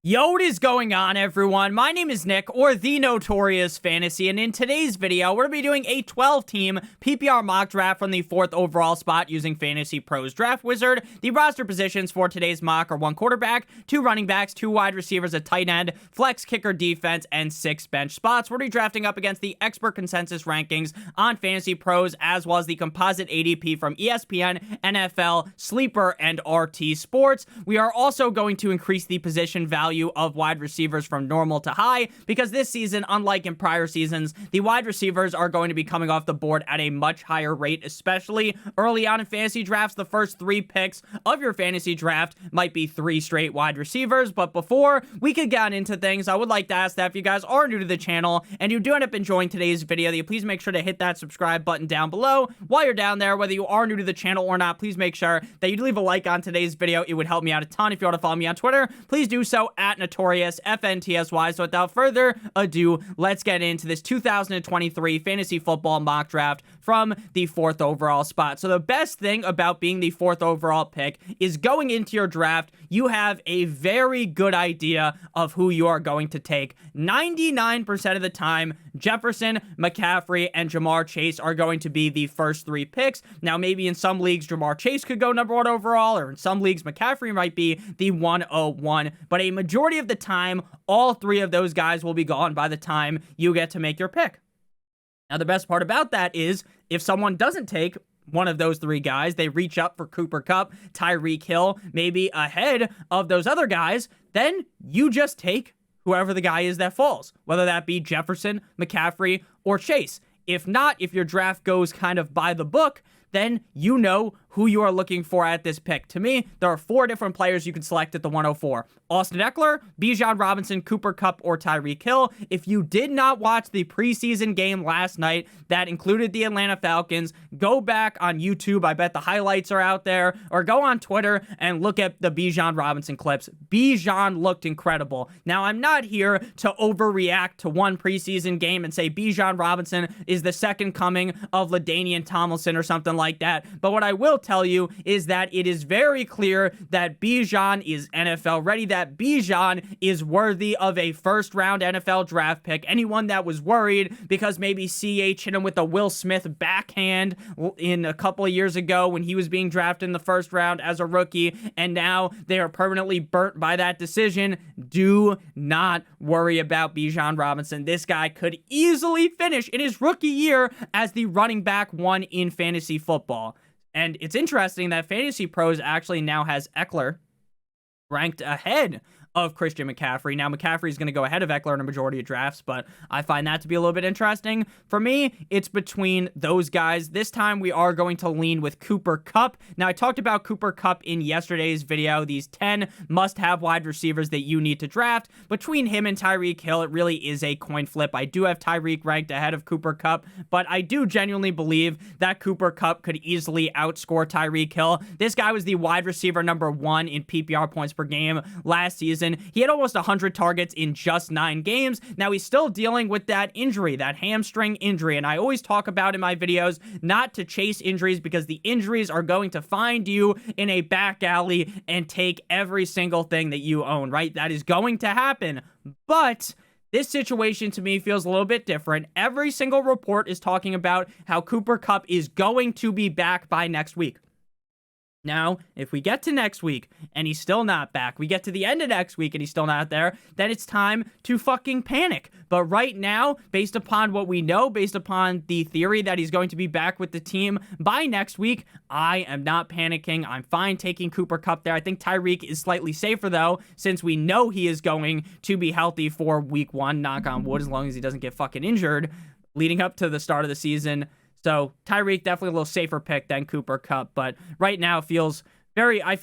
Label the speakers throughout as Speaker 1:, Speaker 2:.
Speaker 1: Yo, what is going on, everyone? My name is Nick, or the Notorious Fantasy, and in today's video, we're going to be doing a 12-team PPR mock draft from the 4th overall spot using FantasyPros Draft Wizard. The roster positions for today's mock are 1 quarterback, 2 running backs, 2 wide receivers, a tight end, flex, kicker, defense, and 6 bench spots. We're redrafting up against the expert consensus rankings on Fantasy Pros, as well as the composite ADP from ESPN, NFL, Sleeper, and RT Sports. We are also going to increase the position value of wide receivers from normal to high, because this season, unlike in prior seasons, the wide receivers are going to be coming off the board at a much higher rate, especially early on in fantasy drafts. The first 3 picks of your fantasy draft might be 3 straight wide receivers. But before we could get into things, I would like to ask that if you guys are new to the channel and you do end up enjoying today's video, that you please make sure to hit that subscribe button down below. While you're down there, whether you are new to the channel or not, please make sure that you leave a like on today's video. It would help me out a ton. If you want to follow me on Twitter, please do so at NotoriousFantasy. So without further ado, let's get into this 2023 fantasy football mock draft from the 4th overall spot. So the best thing about being the 4th overall pick is going into your draft, you have a very good idea of who you are going to take. 99% of the time, Jefferson, McCaffrey, and Jamar Chase are going to be the first 3 picks. Now, maybe in some leagues, Jamar Chase could go number 1 overall, or in some leagues, McCaffrey might be the 101, but a majority of the time, all 3 of those guys will be gone by the time you get to make your pick. Now, the best part about that is if someone doesn't take one of those 3 guys, they reach up for Cooper Kupp, Tyreek Hill, maybe ahead of those other guys, then you just take whoever the guy is that falls, whether that be Jefferson, McCaffrey, or Chase. If not, if your draft goes kind of by the book, then you know who you are looking for at this pick. To me, there are 4 different players you can select at the 104. Austin Eckler, Bijan Robinson, Cooper Kupp, or Tyreek Hill. If you did not watch the preseason game last night that included the Atlanta Falcons, go back on YouTube. I bet the highlights are out there. Or go on Twitter and look at the Bijan Robinson clips. Bijan looked incredible. Now, I'm not here to overreact to one preseason game and say Bijan Robinson is the second coming of LaDainian Tomlinson or something like that. But what I will tell you is that it is very clear that Bijan is NFL ready, that Bijan is worthy of a first-round NFL draft pick. Anyone that was worried because maybe CH hit him with a Will Smith backhand in a couple of years ago when he was being drafted in the first round as a rookie, and now they are permanently burnt by that decision, do not worry about Bijan Robinson. This guy could easily finish in his rookie year as the running back 1 in fantasy football. And it's interesting that Fantasy Pros actually now has Eckler ranked ahead of Christian McCaffrey. Now, McCaffrey is going to go ahead of Eckler in a majority of drafts, but I find that to be a little bit interesting. For me, it's between those guys. This time, we are going to lean with Cooper Kupp. Now, I talked about Cooper Kupp in yesterday's video, these 10 must-have wide receivers that you need to draft. Between him and Tyreek Hill, it really is a coin flip. I do have Tyreek ranked ahead of Cooper Kupp, but I do genuinely believe that Cooper Kupp could easily outscore Tyreek Hill. This guy was the wide receiver number 1 in PPR points per game last season. He had almost 100 targets in just 9 games. Now, he's still dealing with that injury, that hamstring injury, and I always talk about in my videos not to chase injuries, because the injuries are going to find you in a back alley and take every single thing that you own, right? That is going to happen, but this situation to me feels a little bit different. Every single report is talking about how Cooper Kupp is going to be back by next week. Now, if we get to next week and he's still not back, we get to the end of next week and he's still not there, then it's time to fucking panic. But right now, based upon what we know, based upon the theory that he's going to be back with the team by next week, I am not panicking. I'm fine taking Cooper Kupp there. I think Tyreek is slightly safer, though, since we know he is going to be healthy for week 1, knock on wood, as long as he doesn't get fucking injured leading up to the start of the season. So Tyreek definitely a little safer pick than Cooper Kupp, but right now I feel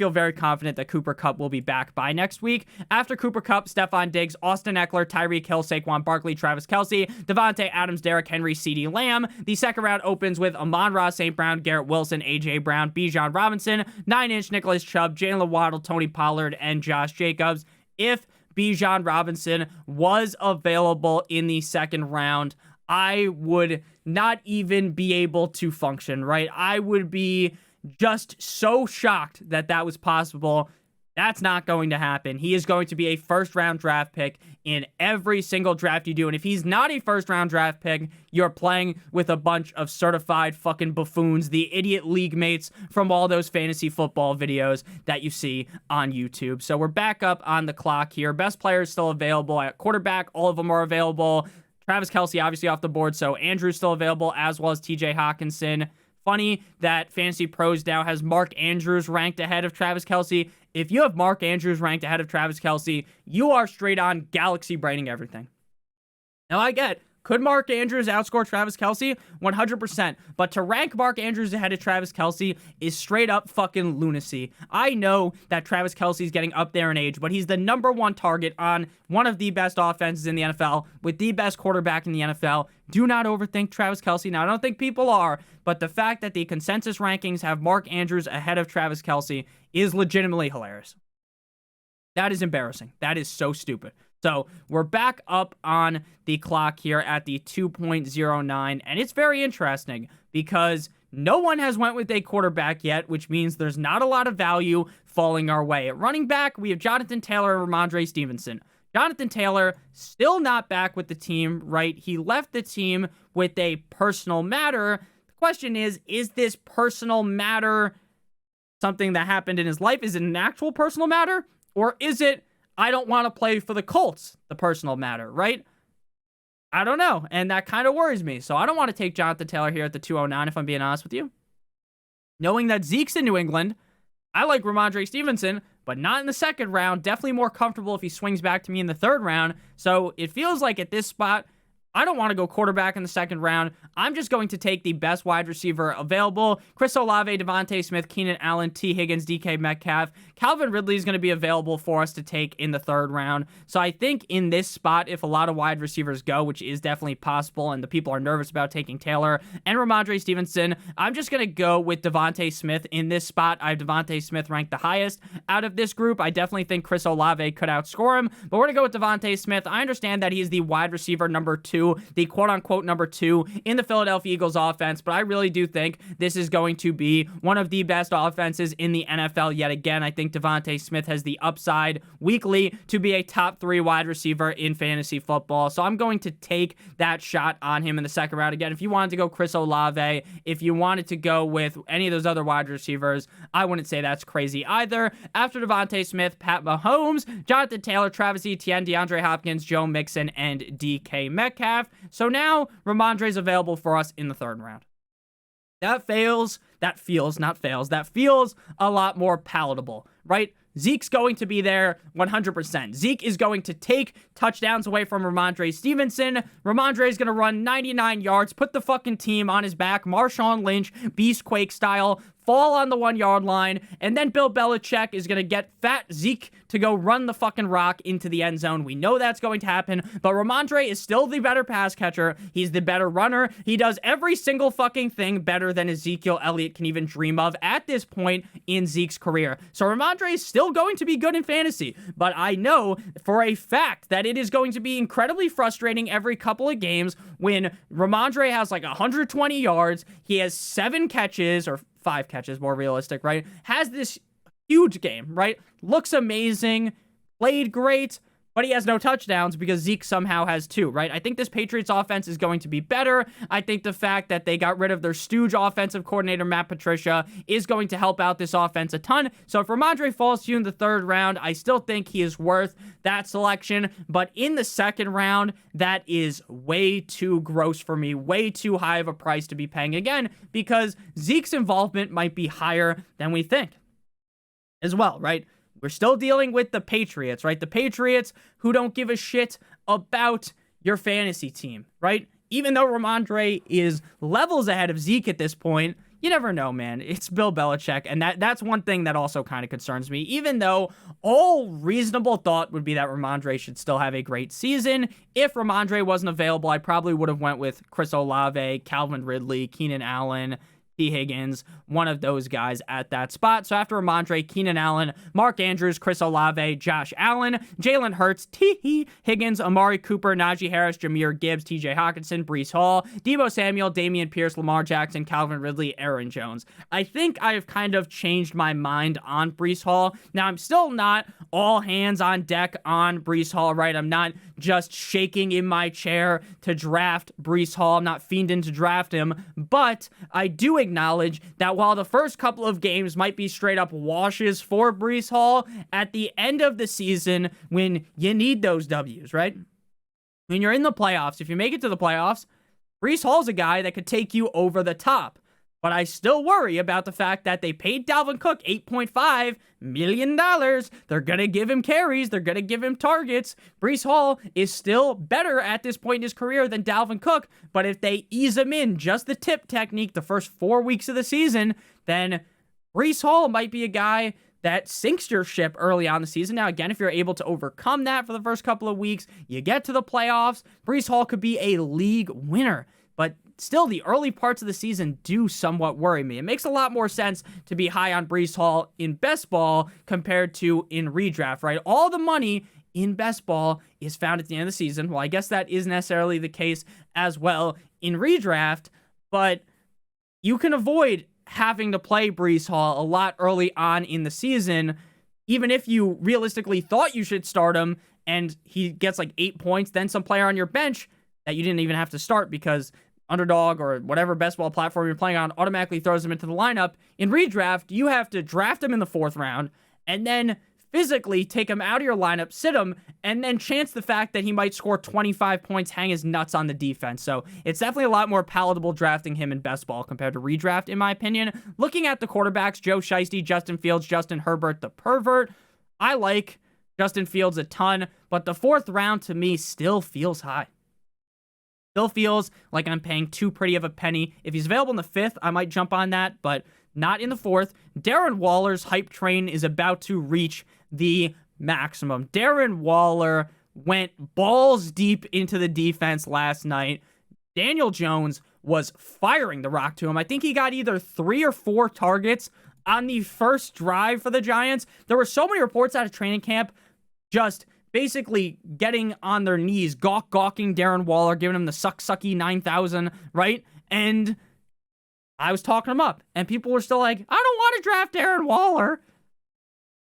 Speaker 1: very confident that Cooper Kupp will be back by next week. After Cooper Kupp, Stephon Diggs, Austin Eckler, Tyreek Hill, Saquon Barkley, Travis Kelce, Devontae Adams, Derrick Henry, CeeDee Lamb. The second round opens with Amon-Ra St. Brown, Garrett Wilson, A.J. Brown, Bijan Robinson, 9-inch Nicholas Chubb, Jalen Waddle, Tony Pollard, and Josh Jacobs. If Bijan Robinson was available in the second round, I would not even be able to function, right? I would be just so shocked that that was possible. That's not going to happen. He is going to be a first-round draft pick in every single draft you do. And if he's not a first-round draft pick, you're playing with a bunch of certified fucking buffoons, the idiot league mates from all those fantasy football videos that you see on YouTube. So we're back up on the clock here. Best players still available at quarterback. All of them are available. Travis Kelce obviously off the board, so Andrew's still available, as well as TJ Hawkinson. Funny that Fantasy Pros now has Mark Andrews ranked ahead of Travis Kelce. If you have Mark Andrews ranked ahead of Travis Kelce, you are straight on galaxy braining everything. Now I get, could Mark Andrews outscore Travis Kelce? 100%. But to rank Mark Andrews ahead of Travis Kelce is straight up fucking lunacy. I know that Travis Kelce is getting up there in age, but he's the #1 target on one of the best offenses in the NFL with the best quarterback in the NFL. Do not overthink Travis Kelce. Now, I don't think people are, but the fact that the consensus rankings have Mark Andrews ahead of Travis Kelce is legitimately hilarious. That is embarrassing. That is so stupid. So we're back up on the clock here at the 2.09, and it's very interesting because no one has went with a quarterback yet, which means there's not a lot of value falling our way. At running back, we have Jonathan Taylor and Ramondre Stevenson. Jonathan Taylor still not back with the team, right? He left the team with a personal matter. The question is this personal matter something that happened in his life? Is it an actual personal matter? Or is it, I don't want to play for the Colts, the personal matter, right? I don't know, and that kind of worries me. So I don't want to take Jonathan Taylor here at the 209, if I'm being honest with you. Knowing that Zeke's in New England, I like Ramondre Stevenson, but not in the second round. Definitely more comfortable if he swings back to me in the third round. So it feels like at this spot, I don't want to go quarterback in the second round. I'm just going to take the best wide receiver available. Chris Olave, Devontae Smith, Keenan Allen, T. Higgins, DK Metcalf. Calvin Ridley is going to be available for us to take in the third round. So I think in this spot, if a lot of wide receivers go, which is definitely possible, and the people are nervous about taking Taylor and Ramondre Stevenson, I'm just going to go with Devontae Smith in this spot. I have Devontae Smith ranked the highest out of this group. I definitely think Chris Olave could outscore him, but we're going to go with Devontae Smith. I understand that he's the wide receiver #2, the quote-unquote #2 in the Philadelphia Eagles offense, but I really do think this is going to be one of the best offenses in the NFL yet again. I think Devontae Smith has the upside weekly to be a top 3 wide receiver in fantasy football, so I'm going to take that shot on him in the second round. Again, if you wanted to go Chris Olave, if you wanted to go with any of those other wide receivers, I wouldn't say that's crazy either. After Devontae Smith, Pat Mahomes, Jonathan Taylor, Travis Etienne, DeAndre Hopkins, Joe Mixon, and DK Metcalf. So now Ramondre's available for us in the third round. That feels a lot more palatable, right? Zeke's going to be there 100%. Zeke is going to take touchdowns away from Ramondre Stevenson. Ramondre is going to run 99 yards, put the fucking team on his back, Marshawn Lynch, Beastquake style, fall on the 1-yard line, and then Bill Belichick is going to get fat Zeke to go run the fucking rock into the end zone. We know that's going to happen, but Ramondre is still the better pass catcher. He's the better runner. He does every single fucking thing better than Ezekiel Elliott can even dream of at this point in Zeke's career. So Ramondre is still going to be good in fantasy, but I know for a fact that it is going to be incredibly frustrating every couple of games when Ramondre has like 120 yards, he has 7 catches, or 5 catches, more realistic, right? Has this huge game, right? Looks amazing, played great, but he has no touchdowns because Zeke somehow has 2, right? I think this Patriots offense is going to be better. I think the fact that they got rid of their stooge offensive coordinator, Matt Patricia, is going to help out this offense a ton. So if Ramondre falls to you in the third round, I still think he is worth that selection. But in the second round, that is way too gross for me, way too high of a price to be paying again, because Zeke's involvement might be higher than we think as well, right? We're still dealing with the Patriots, right? The Patriots who don't give a shit about your fantasy team, right? Even though Ramondre is levels ahead of Zeke at this point, you never know, man. It's Bill Belichick, and that's one thing that also kind of concerns me, even though all reasonable thought would be that Ramondre should still have a great season. If Ramondre wasn't available, I probably would have went with Chris Olave, Calvin Ridley, Keenan Allen, T. Higgins, one of those guys at that spot. So after Ramondre, Keenan Allen, Mark Andrews, Chris Olave, Josh Allen, Jalen Hurts, T. Higgins, Amari Cooper, Najee Harris, Jahmyr Gibbs, TJ Hawkinson, Breece Hall, Deebo Samuel, Damian Pierce, Lamar Jackson, Calvin Ridley, Aaron Jones. I think I have kind of changed my mind on Breece Hall. Now, I'm still not all hands on deck on Breece Hall, right? I'm not just shaking in my chair to draft Breece Hall. I'm not fiending to draft him, but I do acknowledge that while the first couple of games might be straight up washes for Breece Hall, at the end of the season, when you need those W's, right? When you're in the playoffs, if you make it to the playoffs, Breece Hall's a guy that could take you over the top. But I still worry about the fact that they paid Dalvin Cook $8.5 million. They're going to give him carries. They're going to give him targets. Breece Hall is still better at this point in his career than Dalvin Cook. But if they ease him in just the tip technique the first 4 weeks of the season, then Breece Hall might be a guy that sinks your ship early on in the season. Now, again, if you're able to overcome that for the first couple of weeks, you get to the playoffs, Breece Hall could be a league winner. But still, the early parts of the season do somewhat worry me. It makes a lot more sense to be high on Breece Hall in best ball compared to in redraft, right? All the money in best ball is found at the end of the season. Well, I guess that isn't necessarily the case as well in redraft, but you can avoid having to play Breece Hall a lot early on in the season, even if you realistically thought you should start him and he gets like 8 points, then some player on your bench that you didn't even have to start because Underdog or whatever best ball platform you're playing on automatically throws him into the lineup. In redraft, you have to draft him in the 4th round and then physically take him out of your lineup, sit him, and then chance the fact that he might score 25 points, hang his nuts on the defense. So it's definitely a lot more palatable drafting him in best ball compared to redraft, in my opinion. Looking at the quarterbacks, Joe Shiesty, Justin Fields, Justin Herbert, the pervert. I like Justin Fields a ton, but the 4th round to me still feels high. Still feels like I'm paying too pretty of a penny. If he's available in the 5th, I might jump on that, but not in the 4th. Darren Waller's hype train is about to reach the maximum. Darren Waller went balls deep into the defense last night. Daniel Jones was firing the rock to him. I think he got either 3 or 4 targets on the first drive for the Giants. There were so many reports out of training camp just basically getting on their knees, gawking Darren Waller, giving him the sucky 9,000, right? And I was talking him up, and people were still like, I don't want to draft Darren Waller.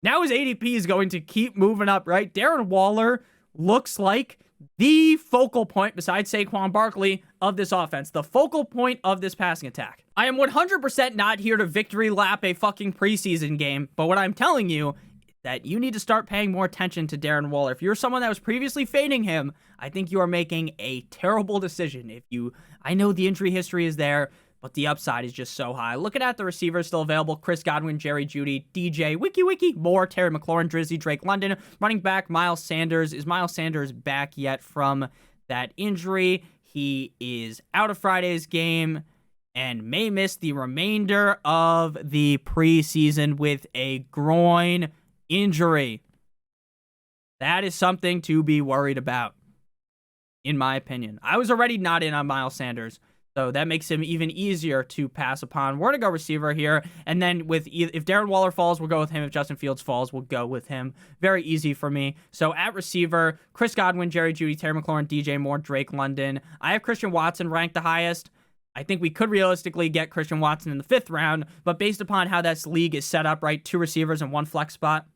Speaker 1: Now his ADP is going to keep moving up, right? Darren Waller looks like the focal point, besides Saquon Barkley, of this offense. The focal point of this passing attack. I am 100% not here to victory lap a fucking preseason game, but what I'm telling you that you need to start paying more attention to Darren Waller. If you're someone that was previously fading him, I think you are making a terrible decision. I know the injury history is there, but the upside is just so high. Looking at the receivers still available: Chris Godwin, Jerry Jeudy, DJ, Wiki, Moore, Terry McLaurin, Drizzy, Drake London. Running back, Miles Sanders. Is Miles Sanders back yet from that injury? He is out of Friday's game and may miss the remainder of the preseason with a groin injury. That is something to be worried about, in my opinion. I was already not in on Miles Sanders, so that makes him even easier to pass upon. We're going to go receiver here, and then if Darren Waller falls, we'll go with him. If Justin Fields falls, we'll go with him. Very easy for me. So at receiver, Chris Godwin, Jerry Jeudy, Terry McLaurin, DJ Moore, Drake London. I have Christian Watson ranked the highest. I think we could realistically get Christian Watson in the 5th round, but based upon how this league is set up, right, 2 receivers and 1 flex spot,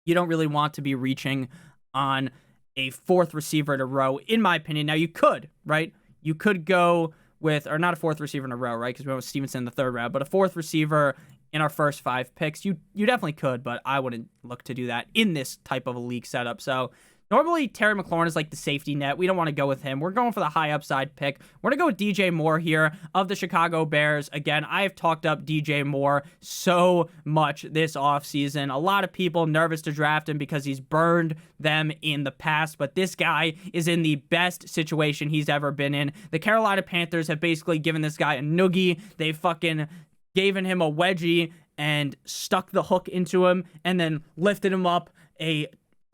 Speaker 1: you don't really want to be reaching on a 4th receiver in a row, in my opinion. Now, you could, right? You could go with, or not a 4th receiver in a row, right? Because we went with Stevenson in the 3rd round, but a 4th receiver in our first 5 picks. You definitely could, but I wouldn't look to do that in this type of a league setup. So normally, Terry McLaurin is like the safety net. We don't want to go with him. We're going for the high upside pick. We're going to go with DJ Moore here of the Chicago Bears. Again, I have talked up DJ Moore so much this offseason. A lot of people nervous to draft him because he's burned them in the past, but this guy is in the best situation he's ever been in. The Carolina Panthers have basically given this guy a noogie. They fucking given him a wedgie and stuck the hook into him and then lifted him up a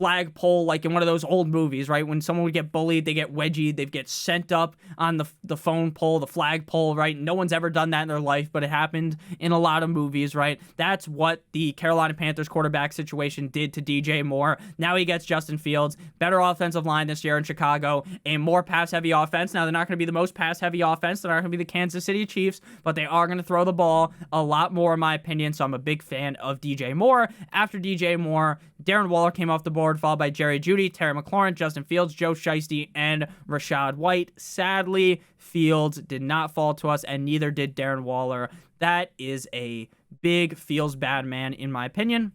Speaker 1: flagpole, like in one of those old movies, right? When someone would get bullied, they get wedgied, they get sent up on the phone pole, the flagpole, right? No one's ever done that in their life, but it happened in a lot of movies, right? That's what the Carolina Panthers quarterback situation did to DJ Moore. Now he gets Justin Fields, better offensive line this year in Chicago, a more pass-heavy offense. Now, they're not going to be the most pass-heavy offense. They're not going to be the Kansas City Chiefs, but they are going to throw the ball a lot more, in my opinion, so I'm a big fan of DJ Moore. After DJ Moore, Darren Waller came off the board, followed by Jerry Jeudy, Terry McLaurin, Justin Fields, Joe Shiesty, and Rachaad White. Sadly, Fields did not fall to us, and neither did Darren Waller. That is a big feels bad man, in my opinion.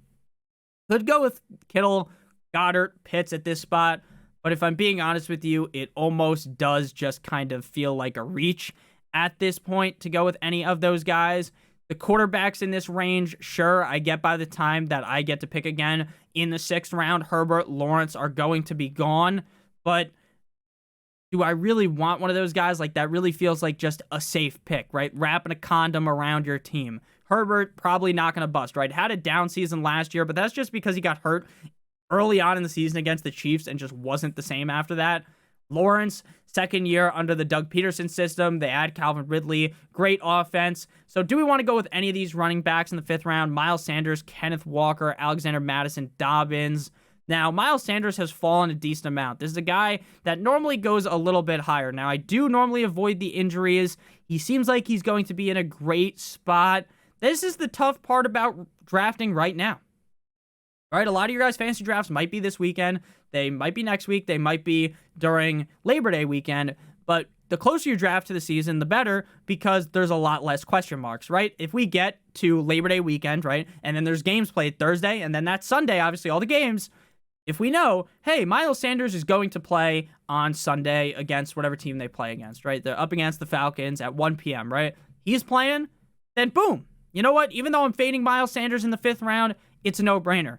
Speaker 1: Could go with Kittle, Goddard, Pitts at this spot, but if I'm being honest with you, it almost does just kind of feel like a reach at this point to go with any of those guys. The quarterbacks in this range, sure, I get by the time that I get to pick again in the 6th round, Herbert, Lawrence are going to be gone, but do I really want one of those guys? Like, that really feels like just a safe pick, right? Wrapping a condom around your team. Herbert, probably not going to bust, right? Had a down season last year, but that's just because he got hurt early on in the season against the Chiefs and just wasn't the same after that. Lawrence, 2nd year under the Doug Peterson system. They add Calvin Ridley. Great offense. So do we want to go with any of these running backs in the 5th round? Miles Sanders, Kenneth Walker, Alexander Madison, Dobbins. Now, Miles Sanders has fallen a decent amount. This is a guy that normally goes a little bit higher. Now, I do normally avoid the injuries. He seems like he's going to be in a great spot. This is the tough part about drafting right now. Right, a lot of your guys' fantasy drafts might be this weekend. They might be next week. They might be during Labor Day weekend. But the closer you draft to the season, the better, because there's a lot less question marks, right? If we get to Labor Day weekend, right, and then there's games played Thursday, and then that's Sunday, obviously, all the games. If we know, hey, Miles Sanders is going to play on Sunday against whatever team they play against, right? They're up against the Falcons at 1 p.m., right? He's playing, then boom. You know what? Even though I'm fading Miles Sanders in the 5th round, it's a no-brainer.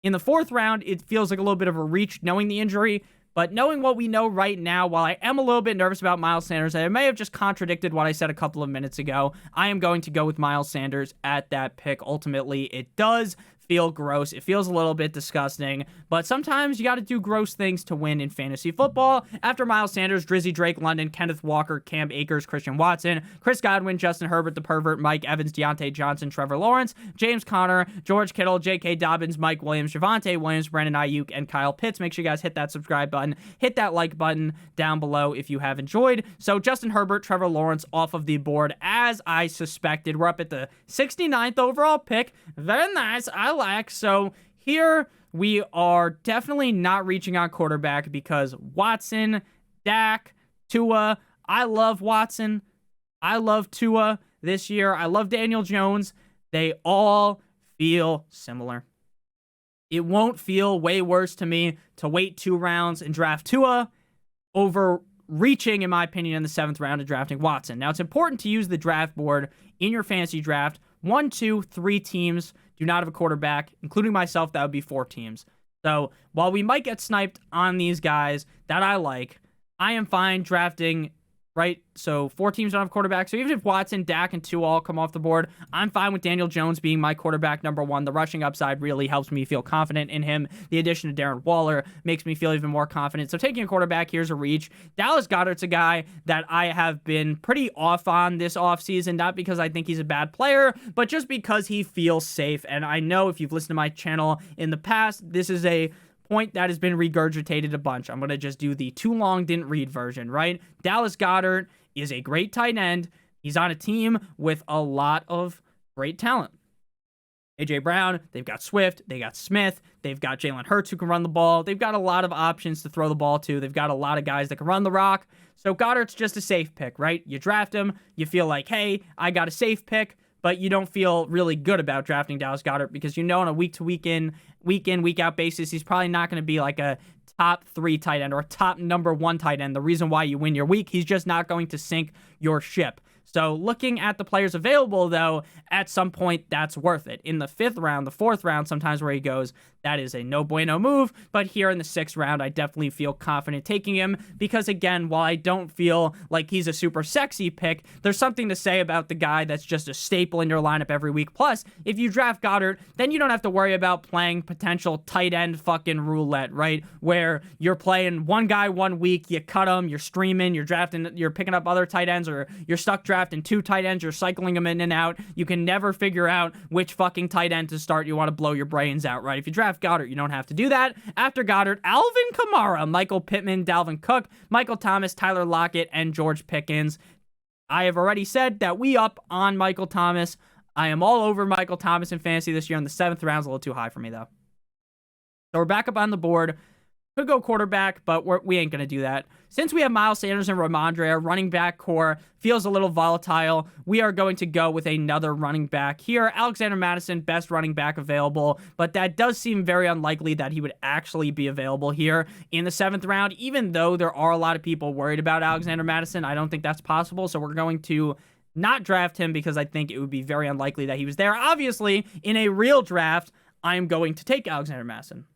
Speaker 1: In the 4th round, it feels like a little bit of a reach knowing the injury, but knowing what we know right now, while I am a little bit nervous about Miles Sanders, I may have just contradicted what I said a couple of minutes ago. I am going to go with Miles Sanders at that pick. Ultimately, it does feel gross. It feels a little bit disgusting, but sometimes you got to do gross things to win in fantasy football. After Miles Sanders, Drizzy Drake London, Kenneth Walker, Cam Akers, Christian Watson, Chris Godwin, Justin Herbert, the pervert, Mike Evans, Deontay Johnson, Trevor Lawrence, James Conner, George Kittle, J.K. Dobbins, Mike Williams, Javonte Williams, Brandon Ayuk, and Kyle Pitts. Make sure you guys hit that subscribe button, hit that like button down below if you have enjoyed. So Justin Herbert, Trevor Lawrence off of the board, as I suspected. We're up at the 69th overall pick. Very nice. I like. So here we are definitely not reaching on quarterback because Watson, Dak, Tua. I love Watson. I love Tua this year. I love Daniel Jones. They all feel similar. It won't feel way worse to me to wait 2 rounds and draft Tua over reaching, in my opinion, in the 7th round and drafting Watson. Now, it's important to use the draft board in your fantasy draft. 1, 2, 3 teams do not have a quarterback, including myself. That would be 4 teams. So while we might get sniped on these guys that I like, I am fine drafting, right? So 4 teams don't have quarterback. So even if Watson, Dak, and Tua all come off the board, I'm fine with Daniel Jones being my quarterback number 1. The rushing upside really helps me feel confident in him. The addition of Darren Waller makes me feel even more confident. So taking a quarterback, here's a reach. Dallas Goedert's a guy that I have been pretty off on this offseason, not because I think he's a bad player, but just because he feels safe. And I know if you've listened to my channel in the past, this is a point that has been regurgitated a bunch. I'm going to just do the too long didn't read version, right? Dallas Goedert is a great tight end. He's on a team with a lot of great talent. A.J. Brown, they've got Swift, they got Smith, they've got Jalen Hurts who can run the ball. They've got a lot of options to throw the ball to. They've got a lot of guys that can run the rock. So Goddard's just a safe pick, right? You draft him, you feel like, hey, I got a safe pick, but you don't feel really good about drafting Dallas Goedert because you know on a week in, week out basis, he's probably not going to be like a top 3 tight end or a top number 1 tight end. The reason why you win your week, he's just not going to sink your ship. So looking at the players available, though, at some point, that's worth it. In the 5th round, the 4th round, sometimes where he goes, that is a no bueno move. But here in the 6th round, I definitely feel confident taking him because, again, while I don't feel like he's a super sexy pick, there's something to say about the guy that's just a staple in your lineup every week. Plus, if you draft Goddard, then you don't have to worry about playing potential tight end fucking roulette, right? Where you're playing one guy one week, you cut him, you're streaming, you're drafting, you're picking up other tight ends, or you're stuck drafting 2 tight ends, you're cycling them in and out. You can never figure out which fucking tight end to start. You want to blow your brains out, right? If you draft Goddard, you don't have to do that. After Goddard, Alvin Kamara, Michael Pittman, Dalvin Cook, Michael Thomas, Tyler Lockett, and George Pickens. I have already said that we up on Michael Thomas. I am all over Michael Thomas in fantasy this year in the 7th round. Is a little too high for me, though. So we're back up on the board. Could go quarterback, but we ain't going to do that. Since we have Miles Sanders and Ramondre, our running back core feels a little volatile. We are going to go with another running back here. Alexander Mattison, best running back available, but that does seem very unlikely that he would actually be available here in the 7th round. Even though there are a lot of people worried about Alexander Mattison, I don't think that's possible, so we're going to not draft him because I think it would be very unlikely that he was there. Obviously, in a real draft, I am going to take Alexander Mattison.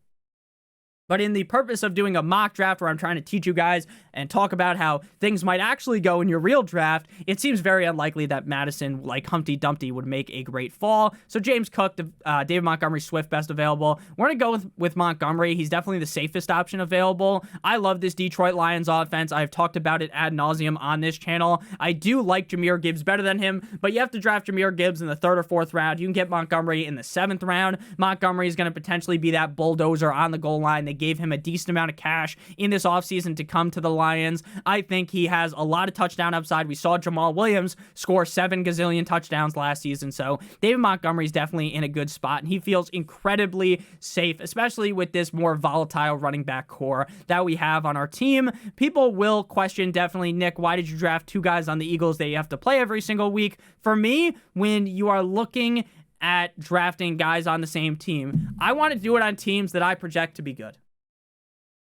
Speaker 1: But in the purpose of doing a mock draft where I'm trying to teach you guys and talk about how things might actually go in your real draft, it seems very unlikely that Madison, like Humpty Dumpty, would make a great fall. So James Cook, David Montgomery, Swift, best available. We're going to go with Montgomery. He's definitely the safest option available. I love this Detroit Lions offense. I've talked about it ad nauseum on this channel. I do like Jahmyr Gibbs better than him, but you have to draft Jahmyr Gibbs in the 3rd or 4th round. You can get Montgomery in the 7th round. Montgomery is going to potentially be that bulldozer on the goal line. They gave him a decent amount of cash in this offseason to come to the Lions. I think he has a lot of touchdown upside. We saw Jamal Williams score 7 gazillion touchdowns last season, so David Montgomery is definitely in a good spot, and he feels incredibly safe, especially with this more volatile running back core that we have on our team. People will question, definitely, Nick, why did you draft 2 guys on the Eagles that you have to play every single week? For me, when you are looking at drafting guys on the same team, I want to do it on teams that I project to be good.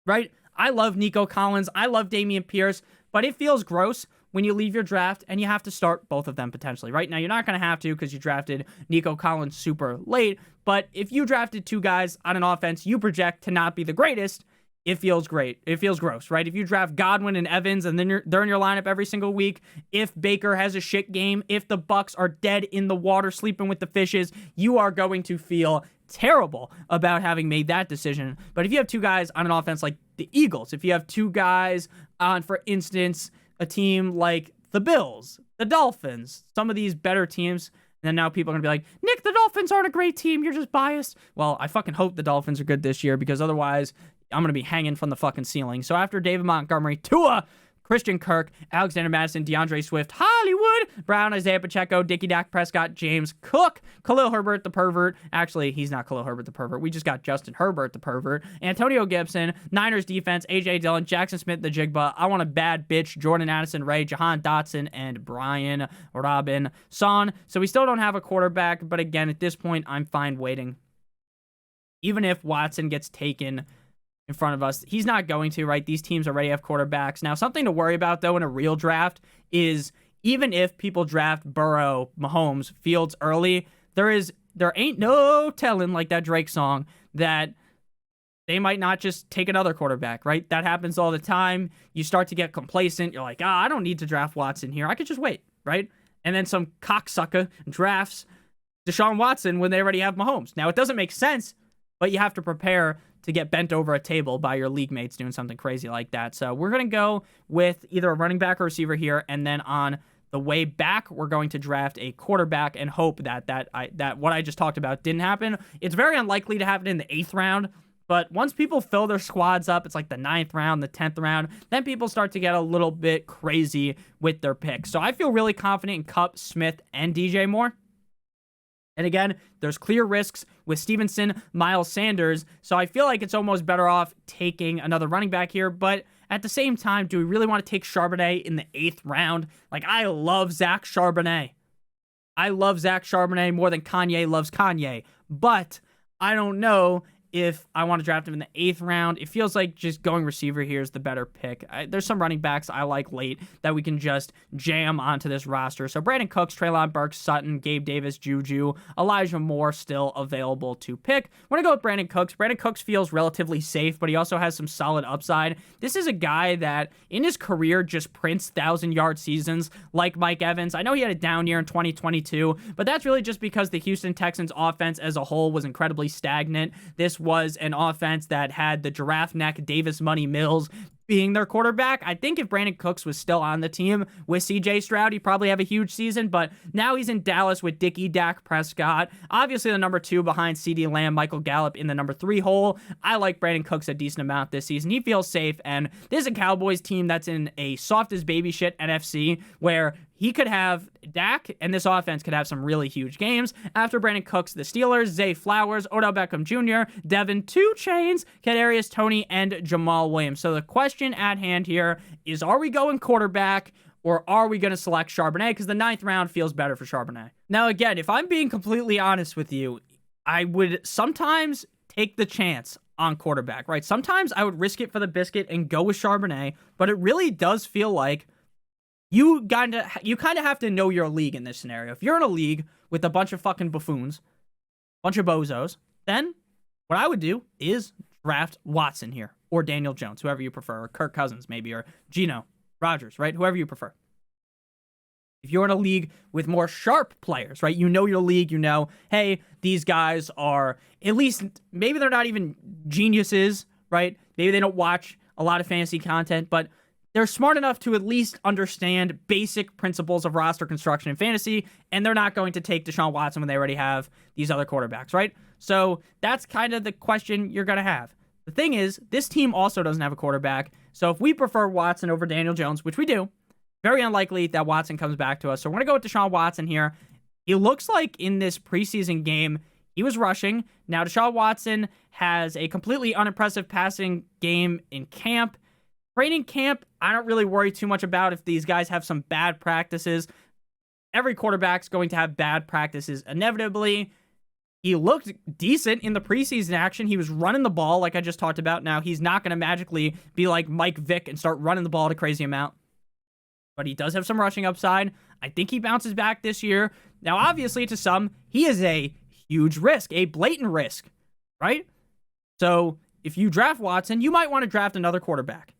Speaker 1: Right? I love Nico Collins. I love Dameon Pierce, but it feels gross when you leave your draft and you have to start both of them potentially. Right now, you're not going to have to because you drafted Nico Collins super late, but if you drafted 2 guys on an offense you project to not be the greatest, it feels great. It feels gross, right? If you draft Godwin and Evans and then they're in your lineup every single week, if Baker has a shit game, if the Bucks are dead in the water sleeping with the fishes, you are going to feel terrible about having made that decision. But if you have 2 guys on an offense like the Eagles, if you have 2 guys on, for instance, a team like the Bills, the Dolphins, some of these better teams, and then now people are going to be like, Nick, the Dolphins aren't a great team. You're just biased. Well, I fucking hope the Dolphins are good this year because otherwise I'm going to be hanging from the fucking ceiling. So after David Montgomery, Tua, Christian Kirk, Alexander Mattison, DeAndre Swift, Hollywood Brown, Isaiah Pacheco, Dickie Dak Prescott, James Cook, Khalil Herbert the pervert. Actually, he's not Khalil Herbert the pervert. We just got Justin Herbert the pervert. Antonio Gibson, Niners defense, A.J. Dillon, Jackson Smith the Jigba. I want a bad bitch, Jordan Addison Ray, Jahan Dotson, and Brian Robinson. So we still don't have a quarterback, but again, at this point, I'm fine waiting. Even if Watson gets taken in front of us, he's not going to, right? These teams already have quarterbacks. Now, something to worry about, though, in a real draft is even if people draft Burrow, Mahomes, Fields early, there ain't no telling, like that Drake song, that they might not just take another quarterback, right? That happens all the time. You start to get complacent. You're like, I don't need to draft Watson here. I could just wait, right? And then some cocksucker drafts Deshaun Watson when they already have Mahomes. Now, it doesn't make sense, but you have to prepare to get bent over a table by your league mates doing something crazy like that. So we're going to go with either a running back or receiver here, and then on the way back, we're going to draft a quarterback and hope that what I just talked about didn't happen. It's very unlikely to happen in the 8th round, but once people fill their squads up, it's like the 9th round, the 10th round, then people start to get a little bit crazy with their picks. So I feel really confident in Kupp, Smith, and DJ Moore. And again, there's clear risks with Stevenson, Miles Sanders, so I feel like it's almost better off taking another running back here, but at the same time, do we really want to take Charbonnet in the 8th round? Like, I love Zach Charbonnet. I love Zach Charbonnet more than Kanye loves Kanye, but I don't know if I want to draft him in the 8th round. It feels like just going receiver here is the better pick. There's some running backs I like late that we can just jam onto this roster. So Brandon Cooks, Treylon Burks, Sutton, Gabe Davis, Juju, Elijah Moore still available to pick. I'm going to go with Brandon Cooks. Brandon Cooks feels relatively safe, but he also has some solid upside. This is a guy that in his career just prints 1,000-yard seasons like Mike Evans. I know he had a down year in 2022, but that's really just because the Houston Texans offense as a whole was incredibly stagnant. This was an offense that had the giraffe neck Davis Money Mills being their quarterback. I think if Brandon Cooks was still on the team with CJ Stroud, he'd probably have a huge season, but now he's in Dallas with Dak Prescott. Obviously the number 2 behind CeeDee Lamb, Michael Gallup in the number 3 hole. I like Brandon Cooks a decent amount this season. He feels safe, and this is a Cowboys team that's in a soft as baby shit NFC where he could have Dak, and this offense could have some really huge games. After Brandon Cooks, the Steelers, Zay Flowers, Odell Beckham Jr., Devin 2 Chains, Kadarius Toney, and Jamal Williams. So the question at hand here is, are we going quarterback, or are we going to select Charbonnet? Because the 9th round feels better for Charbonnet. Now, again, if I'm being completely honest with you, I would sometimes take the chance on quarterback, right? Sometimes I would risk it for the biscuit and go with Charbonnet, but it really does feel like you kind of have to know your league in this scenario. If you're in a league with a bunch of fucking buffoons, bunch of bozos, then what I would do is draft Watson here, or Daniel Jones, whoever you prefer, or Kirk Cousins maybe, or Geno, Rodgers, right? Whoever you prefer. If you're in a league with more sharp players, right? You know your league, you know, hey, these guys are at least, maybe they're not even geniuses, right? Maybe they don't watch a lot of fantasy content, but they're smart enough to at least understand basic principles of roster construction in fantasy, and they're not going to take Deshaun Watson when they already have these other quarterbacks, right? So that's kind of the question you're going to have. The thing is, this team also doesn't have a quarterback, so if we prefer Watson over Daniel Jones, which we do, very unlikely that Watson comes back to us. So we're going to go with Deshaun Watson here. He looks like in this preseason game, he was rushing. Now, Deshaun Watson has a completely unimpressive passing game in camp. Training camp, I don't really worry too much about if these guys have some bad practices. Every quarterback's going to have bad practices inevitably. He looked decent in the preseason action. He was running the ball like I just talked about. Now, he's not going to magically be like Mike Vick and start running the ball at a crazy amount. But he does have some rushing upside. I think he bounces back this year. Now, obviously, to some, he is a huge risk, a blatant risk, right? So if you draft Watson, you might want to draft another quarterback.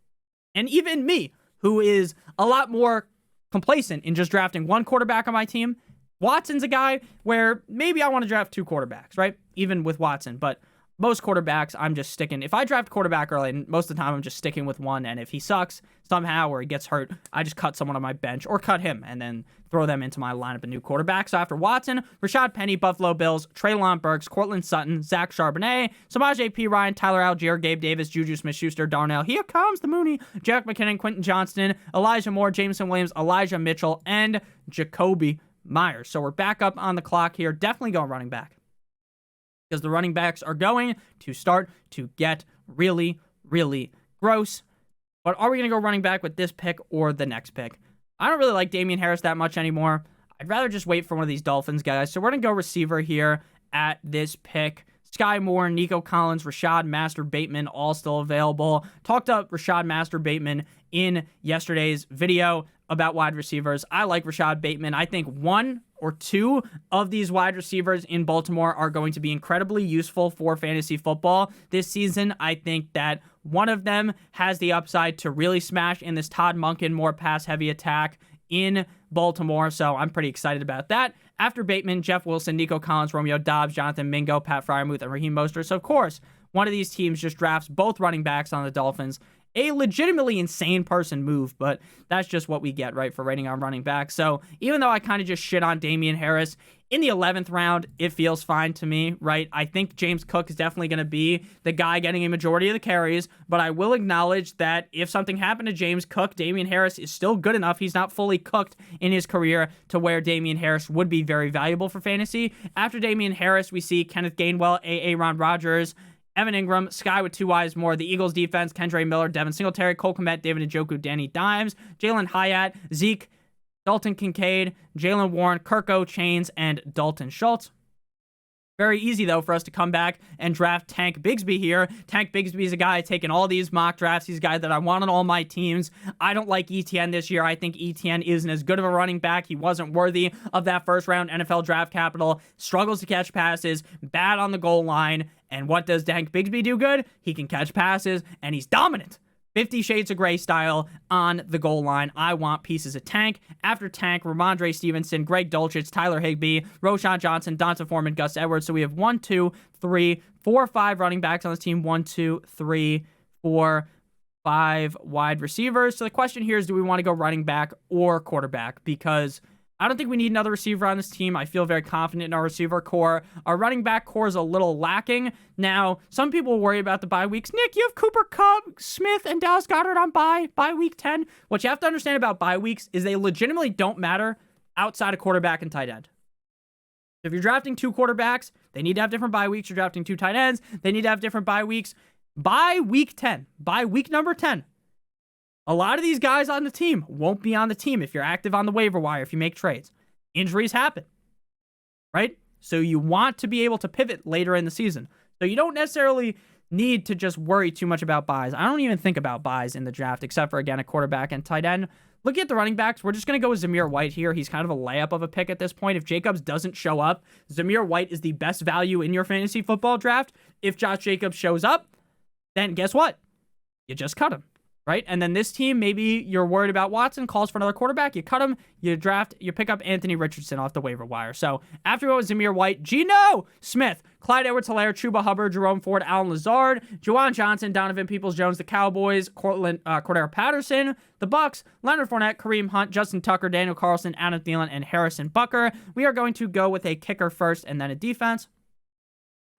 Speaker 1: And even me, who is a lot more complacent in just drafting one quarterback on my team, Watson's a guy where maybe I want to draft 2 quarterbacks, right? Even with Watson. But most quarterbacks, I'm just sticking. If I draft quarterback early, most of the time I'm just sticking with one. And if he sucks somehow or he gets hurt, I just cut someone on my bench or cut him and then throw them into my lineup of new quarterbacks. So after Watson, Rashad Penny, Buffalo Bills, Treylon Burks, Cortland Sutton, Zach Charbonnet, Samaje P. Ryan, Tyler Algier, Gabe Davis, Juju Smith-Schuster, Darnell, here comes the Mooney, Jerick McKinnon, Quentin Johnston, Elijah Moore, Jameson Williams, Elijah Mitchell, and Jacoby Myers. So we're back up on the clock here. Definitely going running back, because the running backs are going to start to get really, really gross. But are we going to go running back with this pick or the next pick? I don't really like Damian Harris that much anymore. I'd rather just wait for one of these Dolphins guys. So we're going to go receiver here at this pick. Sky Moore, Nico Collins, Rashad Master Bateman, all still available. Talked up Rashad Master Bateman in yesterday's video about wide receivers. I like Rashad Bateman. I think 1 or 2 of these wide receivers in Baltimore are going to be incredibly useful for fantasy football this season. I think that one of them has the upside to really smash in this Todd Monken more pass-heavy attack in Baltimore, so I'm pretty excited about that. After Bateman, Jeff Wilson, Nico Collins, Romeo Doubs, Jonathan Mingo, Pat Freiermuth, and Raheem Mostert. So, of course, one of these teams just drafts both running backs on the Dolphins. A legitimately insane person move, but that's just what we get, right, for rating on running back. So even though I kind of just shit on Damian Harris, in the 11th round, it feels fine to me, right? I think James Cook is definitely going to be the guy getting a majority of the carries, but I will acknowledge that if something happened to James Cook, Damian Harris is still good enough. He's not fully cooked in his career to where Damian Harris would be very valuable for fantasy. After Damian Harris, we see Kenneth Gainwell, Aaron Rodgers, Evan Ingram, Sky with 2 eyes more, the Eagles defense, Kendre Miller, Devin Singletary, Cole Kmet, David Njoku, Danny Dimes, Jalen Hyatt, Zeke, Dalton Kincaid, Jalen Warren, Kirko Chains, and Dalton Schultz. Very easy, though, for us to come back and draft Tank Bigsby here. Tank Bigsby is a guy taking all these mock drafts. He's a guy that I want on all my teams. I don't like ETN this year. I think ETN isn't as good of a running back. He wasn't worthy of that first-round NFL draft capital. Struggles to catch passes. Bad on the goal line. And what does Tank Bigsby do good? He can catch passes, and he's dominant. 50 Shades of Grey style on the goal line. I want pieces of Tank. After Tank, Ramondre Stevenson, Greg Dulcich, Tyler Higbee, Roshan Johnson, Donta Foreman, Gus Edwards. So we have 1, 2, 3, 4, 5 running backs on this team. 1, 2, 3, 4, 5 wide receivers. So the question here is, do we want to go running back or quarterback? Because I don't think we need another receiver on this team. I feel very confident in our receiver core. Our running back core is a little lacking. Now, some people worry about the bye weeks. Nick, you have Cooper Kupp, Smith, and Dallas Goedert on bye week 10. What you have to understand about bye weeks is they legitimately don't matter outside of quarterback and tight end. If you're drafting 2 quarterbacks, they need to have different bye weeks. You're drafting 2 tight ends, they need to have different bye weeks. By week 10, by week number 10, a lot of these guys on the team won't be on the team if you're active on the waiver wire, if you make trades. Injuries happen, right? So you want to be able to pivot later in the season. So you don't necessarily need to just worry too much about buys. I don't even think about buys in the draft, except for, again, a quarterback and tight end. Looking at the running backs, we're just going to go with Zamir White here. He's kind of a layup of a pick at this point. If Jacobs doesn't show up, Zamir White is the best value in your fantasy football draft. If Josh Jacobs shows up, then guess what? You just cut him. Right? And then this team, maybe you're worried about Watson, calls for another quarterback, you cut him, you pick up Anthony Richardson off the waiver wire. So after we went with Zamir White, Geno Smith, Clyde Edwards-Helaire, Chuba Hubbard, Jerome Ford, Allen Lazard, Juwan Johnson, Donovan Peoples-Jones, the Cowboys, Cordero Patterson, the Bucks, Leonard Fournette, Kareem Hunt, Justin Tucker, Daniel Carlson, Adam Thielen, and Harrison Butker. We are going to go with a kicker first and then a defense.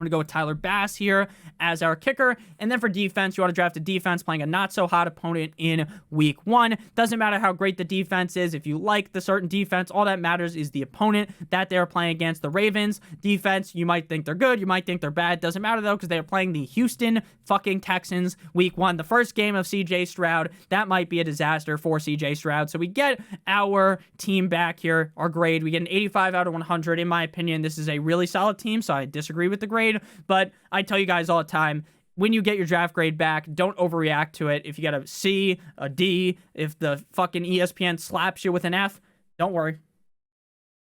Speaker 1: I'm going to go with Tyler Bass here as our kicker. And then for defense, you want to draft a defense playing a not-so-hot opponent in week 1. Doesn't matter how great the defense is. If you like the certain defense, all that matters is the opponent that they're playing against. The Ravens defense, you might think they're good. You might think they're bad. Doesn't matter, though, because they're playing the Houston fucking Texans week 1. The first game of C.J. Stroud. That might be a disaster for C.J. Stroud. So we get our team back here, our grade. We get an 85 out of 100. In my opinion, this is a really solid team, so I disagree with the grade. But I tell you guys all the time, when you get your draft grade back, don't overreact to it. If you get a C, a D, if the fucking ESPN slaps you with an F, don't worry.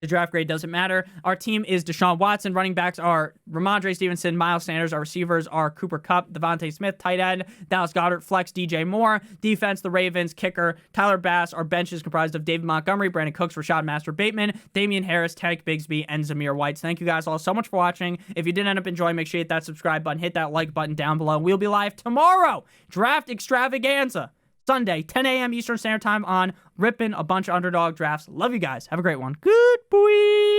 Speaker 1: The draft grade doesn't matter. Our team is Deshaun Watson. Running backs are Ramondre Stevenson, Miles Sanders. Our receivers are Cooper Kupp, Devontae Smith, tight end, Dallas Goedert, flex, DJ Moore. Defense, the Ravens, kicker, Tyler Bass. Our bench is comprised of David Montgomery, Brandon Cooks, Rashad Master Bateman, Damian Harris, Tank Bigsby, and Zamir White. Thank you guys all so much for watching. If you did end up enjoying, make sure you hit that subscribe button, hit that like button down below. We'll be live tomorrow. Draft extravaganza. Sunday, 10 a.m. Eastern Standard Time on ripping a bunch of underdog drafts. Love you guys. Have a great one. Good boy.